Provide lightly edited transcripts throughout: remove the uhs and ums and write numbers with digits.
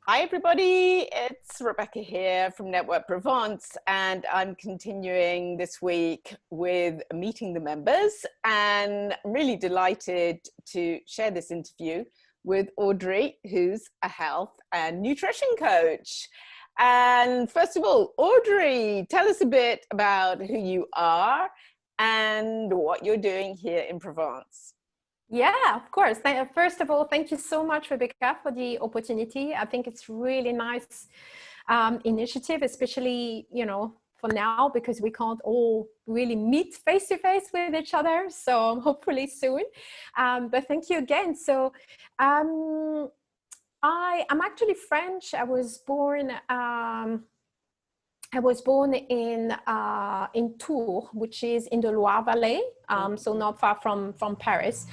Hi everybody, it's Rebecca here from Network Provence, and I'm continuing this week with meeting the members, and I'm really delighted to share this interview with Audrey, who's a health and nutrition coach. And first of all, Audrey, tell us a bit about who you are and what you're doing here in Provence. Yeah, of course. First of all, thank you so much, Rebecca, for the opportunity. I think it's really nice initiative, especially, for now, because we can't all really meet face to face with each other. So hopefully soon. But thank you again. So I'm actually French. I was born in Tours, which is in the Loire Valley, so not far from Paris.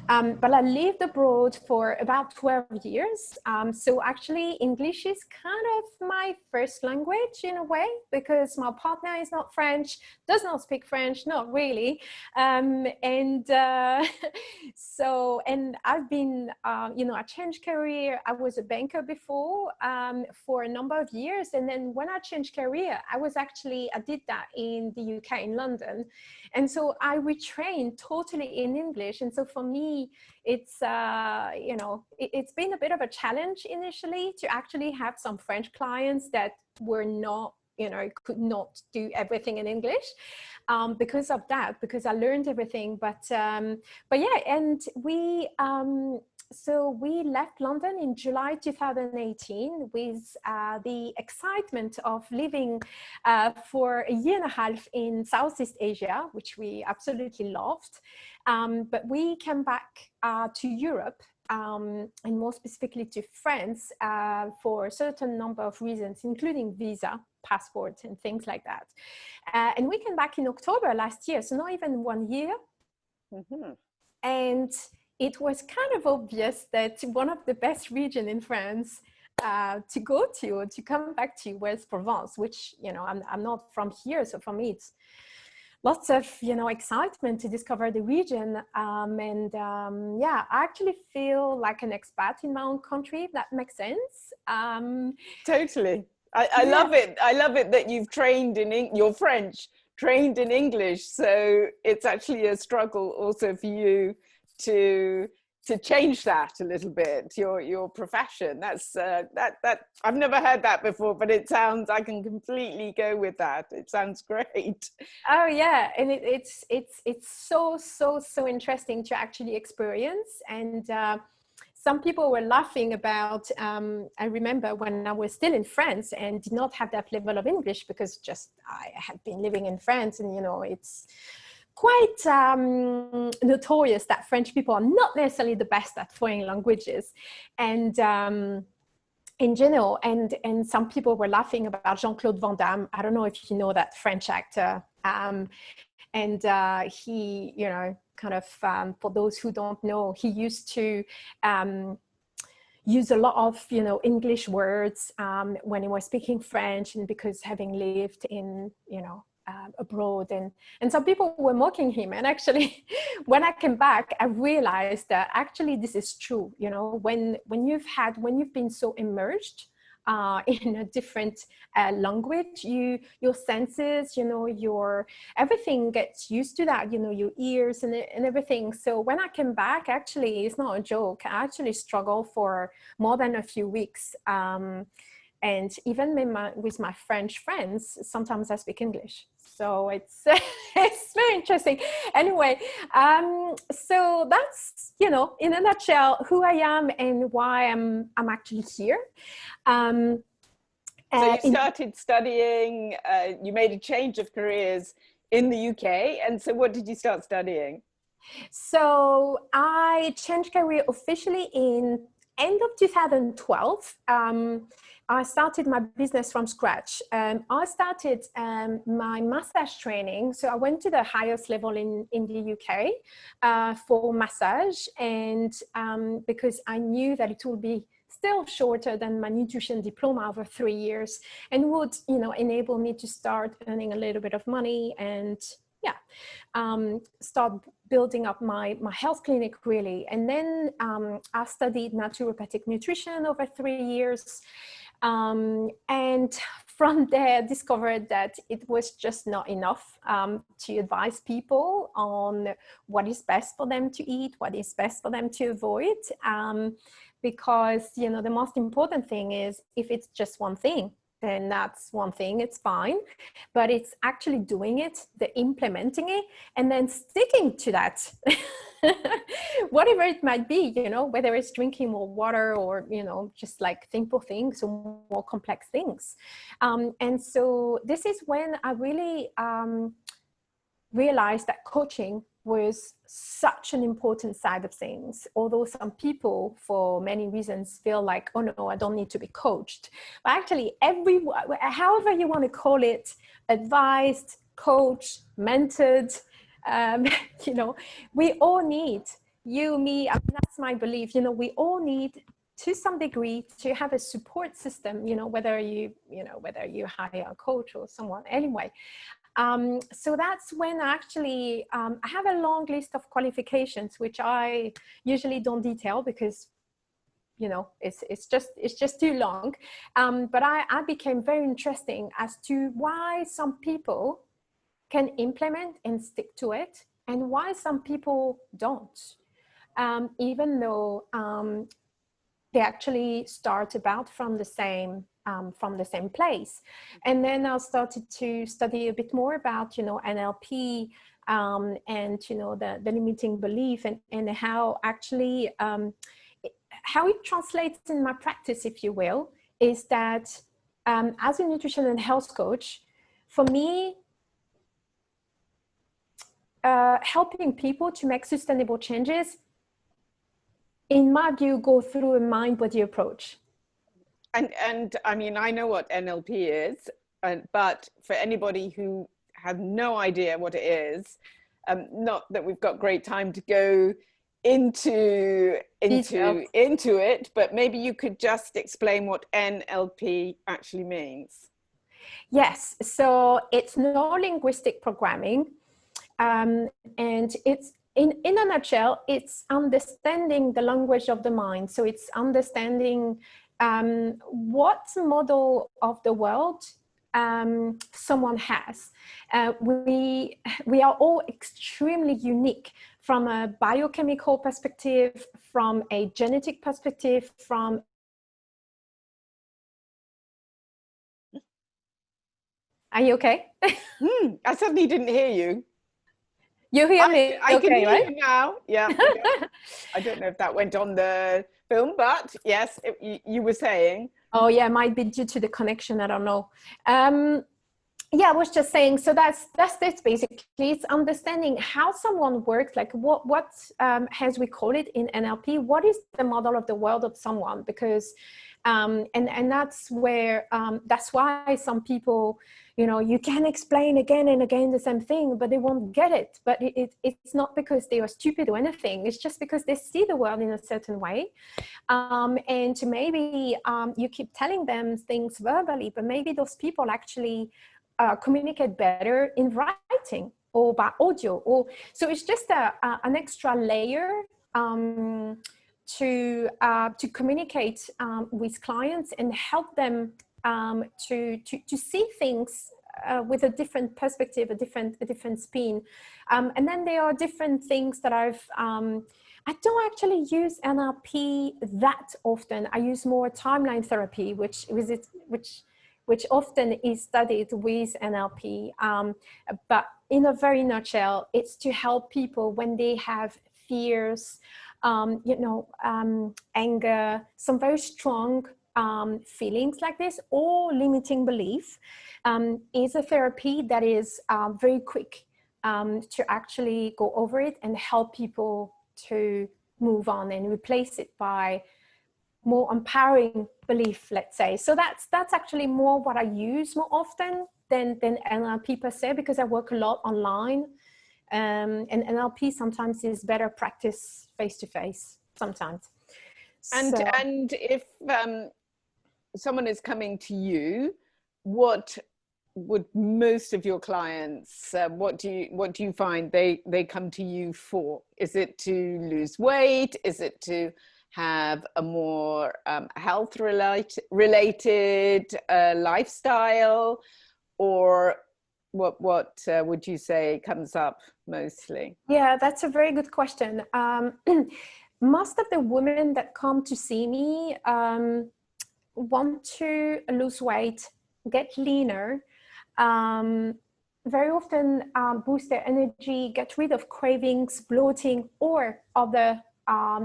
But I lived abroad for about 12 years. So actually English is kind of my first language in a way, because my partner is not French, does not speak French, not really. So I've been, I changed career. I was a banker before for a number of years. And then when I changed career, I did that in the UK, in London. And so I retrained totally in English. And so for me, it's been a bit of a challenge initially to actually have some French clients that were not, could not do everything in English because of that, because I learned everything. But yeah, and so we left London in July 2018 with the excitement of living for a year and a half in Southeast Asia, which we absolutely loved. But we came back to Europe, and more specifically to France, for a certain number of reasons, including visa, passport, and things like that. And we came back in October last year, so not even 1 year. Mm-hmm. And it was kind of obvious that one of the best regions in France to go to, or to come back to, was Provence, which, I'm not from here. So for me, it's lots of, excitement to discover the region. Yeah, I actually feel like an expat in my own country, if that makes sense. Totally. I love it. I love it that you've trained you're French, trained in English. So it's actually a struggle also for you to change that a little bit, your profession. That's that I've never heard that before, but it sounds, I can completely go with that. It sounds great. Oh yeah, and it's so interesting to actually experience. And some people were laughing about, I remember when I was still in France and did not have that level of English, because I had been living in France, and it's quite notorious that French people are not necessarily the best at foreign languages, and in general, and some people were laughing about Jean-Claude Van Damme. I don't know if you know that French actor, and he, kind of, for those who don't know, he used to use a lot of, English words when he was speaking French, and because having lived in, abroad, and some people were mocking him. And actually, when I came back, I realized that actually this is true. When you've been so immersed in a different language, your senses, your everything gets used to that, your ears and everything. So when I came back, actually, it's not a joke. I actually struggled for more than a few weeks. And even with my French friends, sometimes I speak English. So it's it's very interesting. Anyway, so that's, in a nutshell, who I am and why I'm actually here. So you started studying, you made a change of careers in the UK. And so what did you start studying? So I changed career officially in end of 2012. I started my business from scratch. I started my massage training. So I went to the highest level in the UK for massage. And because I knew that it would be still shorter than my nutrition diploma over 3 years, and would, enable me to start earning a little bit of money and start building up my health clinic, really. And then I studied naturopathic nutrition over 3 years. And from there, discovered that it was just not enough to advise people on what is best for them to eat, what is best for them to avoid. Because, you know, the most important thing is, if it's just one thing, then that's one thing, it's fine. But it's actually doing it, the implementing it, and then sticking to that. Whatever it might be, you know, whether it's drinking more water or, you know, just like simple things or more complex things. And so this is when I really realized that coaching was such an important side of things. Although some people, for many reasons, feel like, oh no, I don't need to be coached. But actually, however you want to call it, advised, coached, mentored, you know, we all need, you, me, I mean, that's my belief, you know, we all need to some degree to have a support system, you know, whether you hire a coach or someone anyway. So that's when actually I have a long list of qualifications, which I usually don't detail because, you know, it's just too long. But I became very interesting as to why some people can implement and stick to it, and why some people don't, even though they actually start about from the same place. And then I started to study a bit more about, you know, NLP, and, you know, the limiting belief, and how actually, how it translates in my practice, if you will, is that as a nutrition and health coach, for me, helping people to make sustainable changes, in my view, go through a mind-body approach. And I mean, I know what NLP is, but for anybody who has no idea what it is, not that we've got great time to go into it, but maybe you could just explain what NLP actually means. Yes, so it's neuro-linguistic programming, and it's in a nutshell, it's understanding the language of the mind. So it's understanding what model of the world someone has. We are all extremely unique from a biochemical perspective, from a genetic perspective, from... Are you okay? I suddenly didn't hear you. You hear me? I okay, can hear right? you now. Yeah. I don't know if that went on the film, but yes, you were saying. Oh yeah, it might be due to the connection. I don't know. Yeah, I was just saying. So that's it. Basically, it's understanding how someone works. Like what as we call it in NLP, what is the model of the world of someone? Because and that's where that's why some people, you know, you can explain again and again the same thing, but they won't get it. But it's not because they are stupid or anything. It's just because they see the world in a certain way. And maybe you keep telling them things verbally, but maybe those people actually communicate better in writing or by audio. Or so it's just an extra layer to communicate with clients and help them to see things with a different perspective, a different spin. And then there are different things that I don't actually use NLP that often. I use more timeline therapy, which often is studied with NLP. But in a very nutshell, it's to help people when they have fears, anger, some very strong feelings like this, or limiting belief, is a therapy that is very quick to actually go over it and help people to move on and replace it by more empowering belief, let's say. So that's actually more what I use more often than NLP per se, because I work a lot online, and NLP sometimes is better practice face-to-face sometimes. And if someone is coming to you, what would most of your clients, what do you find they come to you for? Is it to lose weight? Is it to have a more health related lifestyle, or what would you say comes up mostly? Yeah, that's a very good question. Most of the women that come to see me want to lose weight, get leaner, very often boost their energy, get rid of cravings, bloating, or other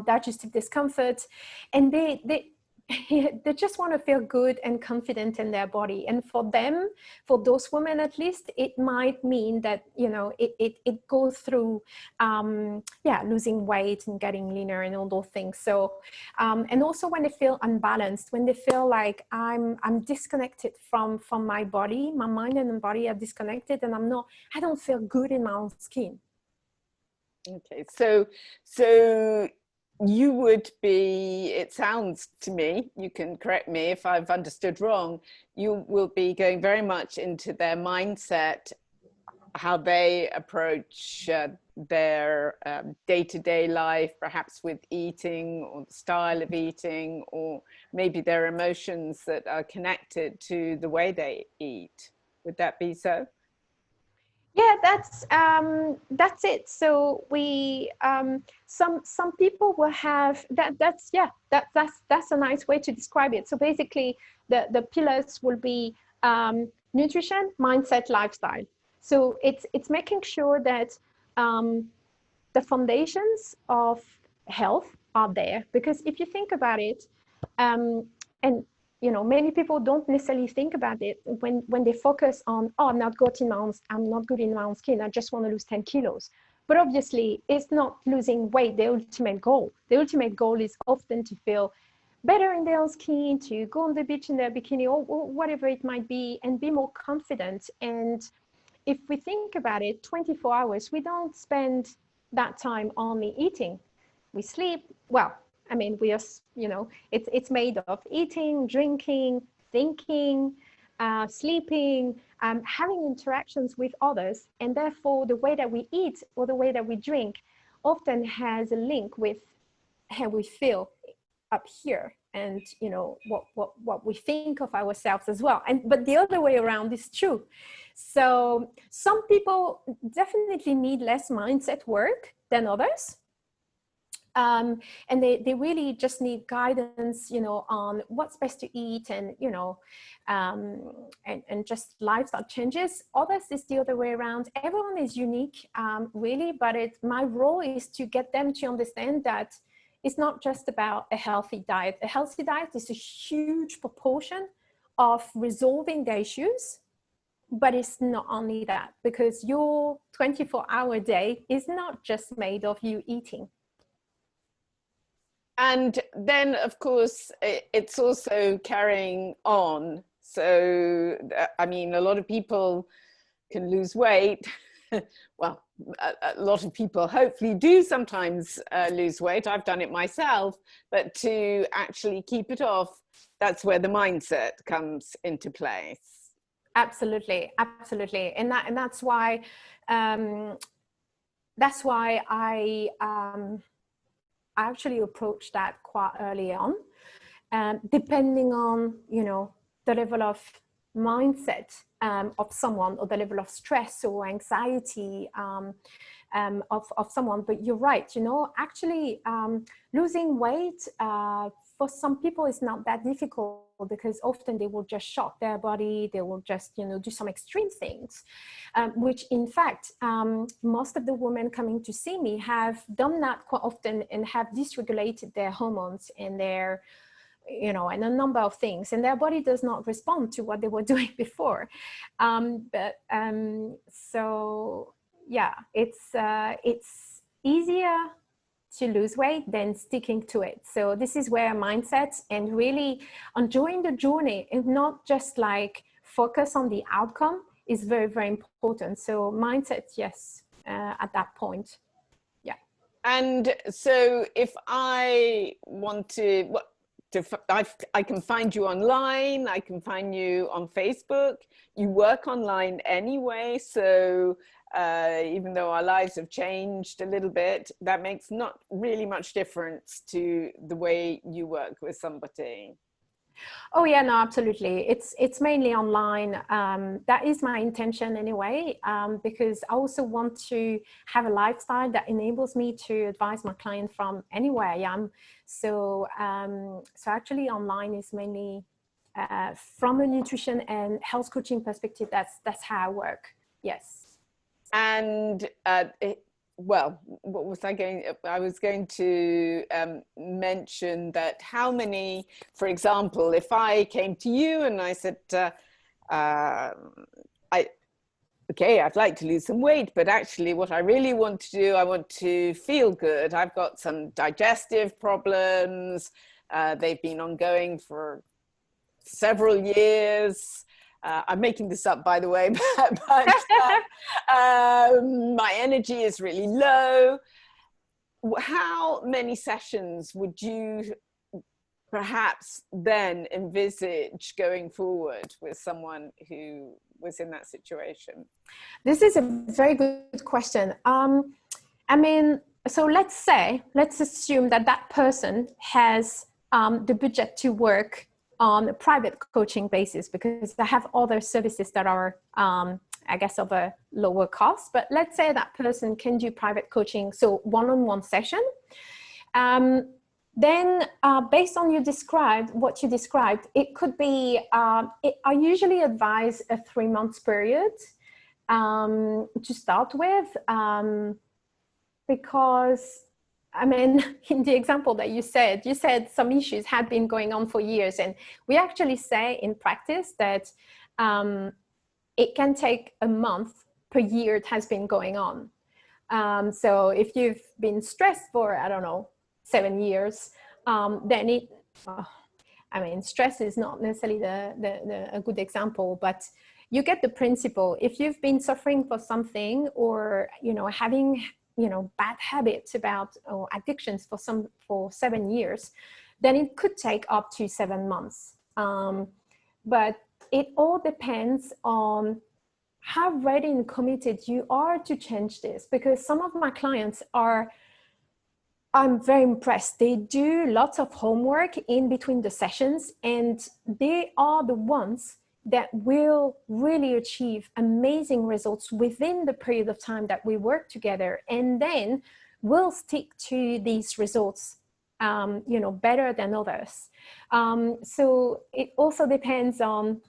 digestive discomfort, and they they just want to feel good and confident in their body. And for them, for those women at least, it might mean that, you know, it goes through losing weight and getting leaner and all those things. So and also when they feel unbalanced, when they feel like I'm disconnected from my body, my mind and my body are disconnected, and I don't feel good in my own skin. Okay, so you would be, it sounds to me, you can correct me if I've understood wrong, you will be going very much into their mindset, how they approach their day-to-day life, perhaps with eating or the style of eating, or maybe their emotions that are connected to the way they eat. Would that be so? Yeah, that's it. So we some people will have that. That's a nice way to describe it. So basically, the pillars will be nutrition, mindset, lifestyle. So it's making sure that the foundations of health are there, because if you think about it, and you know, many people don't necessarily think about it when they focus on, oh, I'm not good in my own skin, I just want to lose 10 kilos. But obviously, it's not losing weight the ultimate goal. The ultimate goal is often to feel better in their own skin, to go on the beach in their bikini, or whatever it might be, and be more confident. And if we think about it, 24 hours, we don't spend that time only eating. We sleep, well, I mean, we are, you know, it's made of eating, drinking, thinking, sleeping, having interactions with others. And therefore, the way that we eat or the way that we drink often has a link with how we feel up here, and, you know, what we think of ourselves as well. But the other way around is true. So some people definitely need less mindset work than others. And they really just need guidance, you know, on what's best to eat, and, you know, and just lifestyle changes. Others is the other way around. Everyone is unique, really, but my role is to get them to understand that it's not just about a healthy diet. A healthy diet is a huge proportion of resolving the issues, but it's not only that, because your 24-hour day is not just made of you eating. And then, of course, it's also carrying on. So, I mean, a lot of people can lose weight. Well, a lot of people hopefully do sometimes lose weight. I've done it myself. But to actually keep it off, that's where the mindset comes into place. Absolutely, absolutely. And that's why I actually approach that quite early on, depending on, you know, the level of mindset of someone, or the level of stress or anxiety of someone. But you're right, you know, actually losing weight for some people is not that difficult, because often they will just shock their body, they will just, you know, do some extreme things, which in fact most of the women coming to see me have done that quite often, and have dysregulated their hormones and their, you know, and a number of things, and their body does not respond to what they were doing before. So yeah, it's easier to lose weight than sticking to it. So this is where mindset and really enjoying the journey, and not just like focus on the outcome, is very, very important. So mindset, yes, at that point. Yeah. And so if I want to, I can find you online, I can find you on Facebook. You work online anyway, so even though our lives have changed a little bit, that makes not really much difference to the way you work with somebody. Oh yeah, no, absolutely. It's mainly online. That is my intention anyway, because I also want to have a lifestyle that enables me to advise my client from anywhere I am. So, so actually online is mainly from a nutrition and health coaching perspective. That's how I work. Yes. And well, what was I was going to mention that how many, for example, if I came to you and I said, okay, I'd like to lose some weight, but actually what I really want to do, I want to feel good. I've got some digestive problems. They've been ongoing for several years. I'm making this up, by the way, but my energy is really low. How many sessions would you perhaps then envisage going forward with someone who was in that situation? This is a very good question. I mean, so let's assume that that person has the budget to work on a private coaching basis, because I have other services that are, I guess, of a lower cost. But let's say that person can do private coaching, so one-on-one session. Then based on what you described, it could be, I usually advise a 3-month period to start with, because I mean, in the example that you said some issues had been going on for years, and we actually say in practice that it can take a month per year it has been going on. So if you've been stressed for, I don't know, 7 years, then I mean, stress is not necessarily a good example, but you get the principle. If you've been suffering for something, or, you know, having, you know, bad habits or addictions for 7 years, then it could take up to 7 months. But it all depends on how ready and committed you are to change this, because some of my clients I'm very impressed. They do lots of homework in between the sessions, and they are the ones that will really achieve amazing results within the period of time that we work together, and then will stick to these results, you know, better than others. So it also depends on,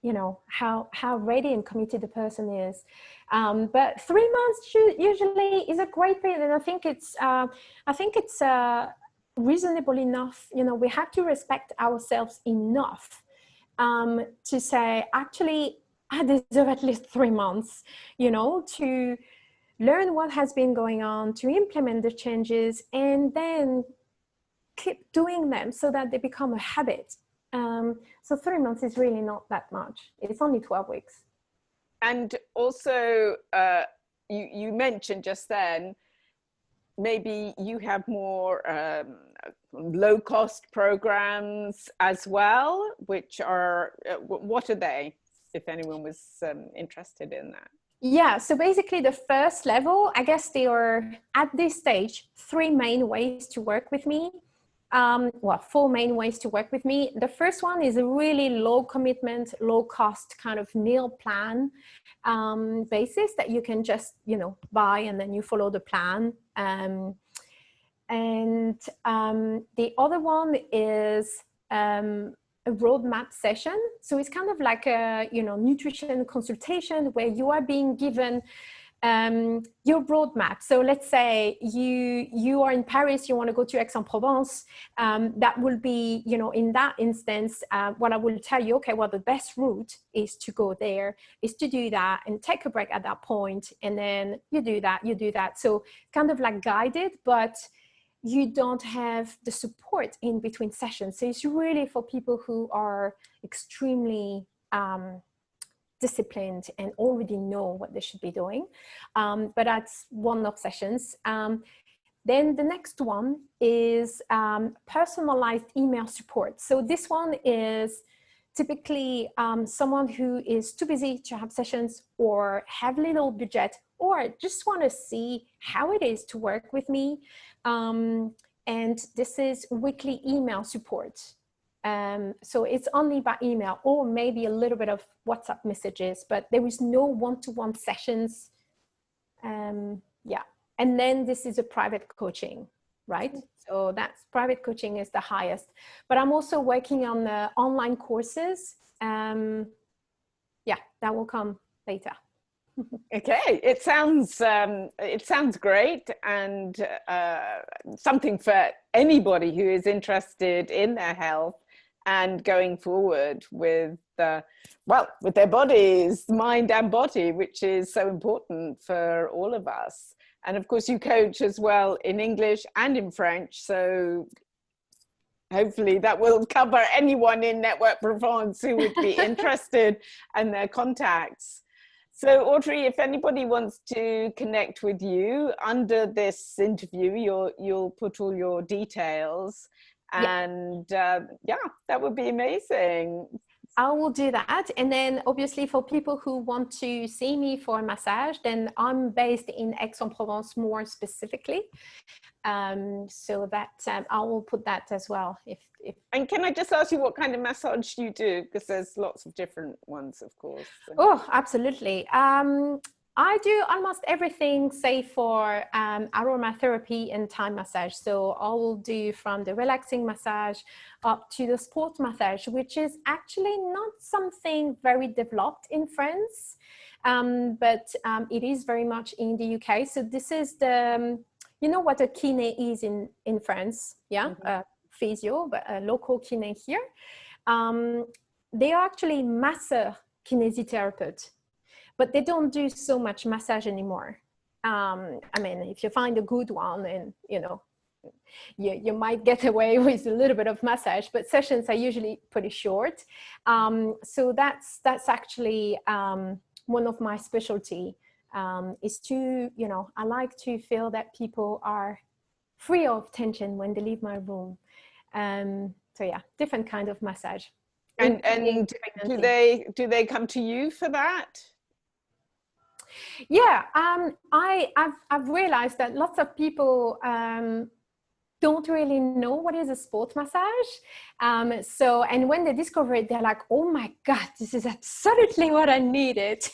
you know, how ready and committed the person is. But 3 months usually is a great period, and I think it's reasonable enough. You know, we have to respect ourselves enough to say, actually, I deserve at least 3 months, you know, to learn what has been going on, to implement the changes, and then keep doing them so that they become a habit. So 3 months is really not that much. It's only 12 weeks. And also, you mentioned just then, maybe you have more low-cost programs as well, which are, what are they, if anyone was interested in that? Yeah, so basically the first level, I guess there are, at this stage, 3 main ways to work with me. Well, 4 main ways to work with me. The first one is a really low commitment, low cost kind of meal plan basis that you can just, you know, buy, and then you follow the plan. The other one is a roadmap session. So it's kind of like a, you know, nutrition consultation where you are being given your roadmap. So let's say you are in Paris, you want to go to Aix-en-Provence. That will be, you know, in that instance, what I will tell you, okay, well, the best route is to go there, is to do that and take a break at that point. And then you do that. So kind of like guided, but you don't have the support in between sessions. So it's really for people who are extremely disciplined and already know what they should be doing. But that's one of sessions. Then the next one is personalized email support. So this one is typically someone who is too busy to have sessions or have little budget or just want to see how it is to work with me. And this is weekly email support. So it's only by email or maybe a little bit of WhatsApp messages, but there is no one-to-one sessions. Yeah. And then this is a private coaching, right? So that's private coaching is the highest, but I'm also working on the online courses. Yeah, that will come later. Okay, it sounds great, and something for anybody who is interested in their health and going forward with with their bodies, mind and body, which is so important for all of us. And of course, you coach as well in English and in French, so hopefully that will cover anyone in Network Provence who would be interested and their contacts. So Audrey, if anybody wants to connect with you under this interview, you'll put all your details, and yeah, that would be amazing. I will do that. And then obviously for people who want to see me for a massage, then I'm based in Aix-en-Provence more specifically. So that I will put that as well. If And can I just ask you what kind of massage you do? Because there's lots of different ones, of course. Oh, absolutely. I do almost everything save for aromatherapy and Thai massage. So I will do from the relaxing massage up to the sport massage, which is actually not something very developed in France, but it is very much in the UK. So this is the, you know what a kiné is in France, yeah? Mm-hmm. Physio, but a local kiné here. They are actually masseur kinesiotherapeuts, but they don't do so much massage anymore. I mean, if you find a good one, and you know, you might get away with a little bit of massage, but sessions are usually pretty short. So that's actually one of my specialty, is to, you know, I like to feel that people are free of tension when they leave my room. So yeah, different kind of massage. And do they come to you for that? Yeah, I've realized that lots of people don't really know what is a sport massage. So, and when they discover it, they're like, oh my God, this is absolutely what I needed.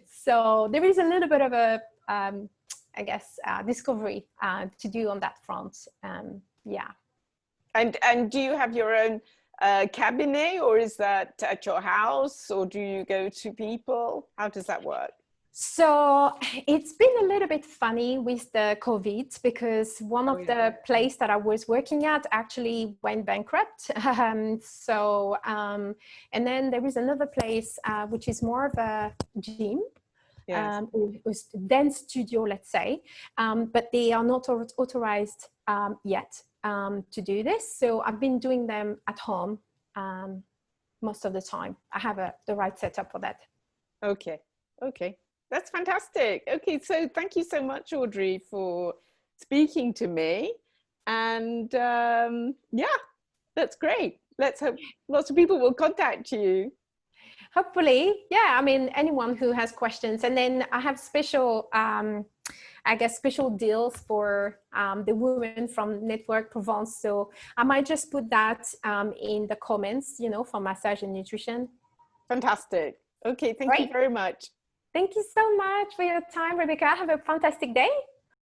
So there is a little bit of a, I guess, discovery to do on that front. Yeah. And do you have your own cabinet, or is that at your house, or do you go to people? How does that work? So it's been a little bit funny with the COVID, because one of the place that I was working at actually went bankrupt. And then there is another place which is more of a gym. Yes. Dance studio, let's say, but they are not authorized yet to do this. So I've been doing them at home most of the time. I have the right setup for that. Okay. That's fantastic. Okay, so thank you so much, Audrey, for speaking to me. And yeah, that's great. Let's hope lots of people will contact you. Hopefully, yeah. I mean, anyone who has questions. And then I have special, I guess, special deals for the women from Network Provence. So I might just put that in the comments, you know, for massage and nutrition. Fantastic. Okay, thank you very much. Thank you so much for your time, Rebecca. Have a fantastic day.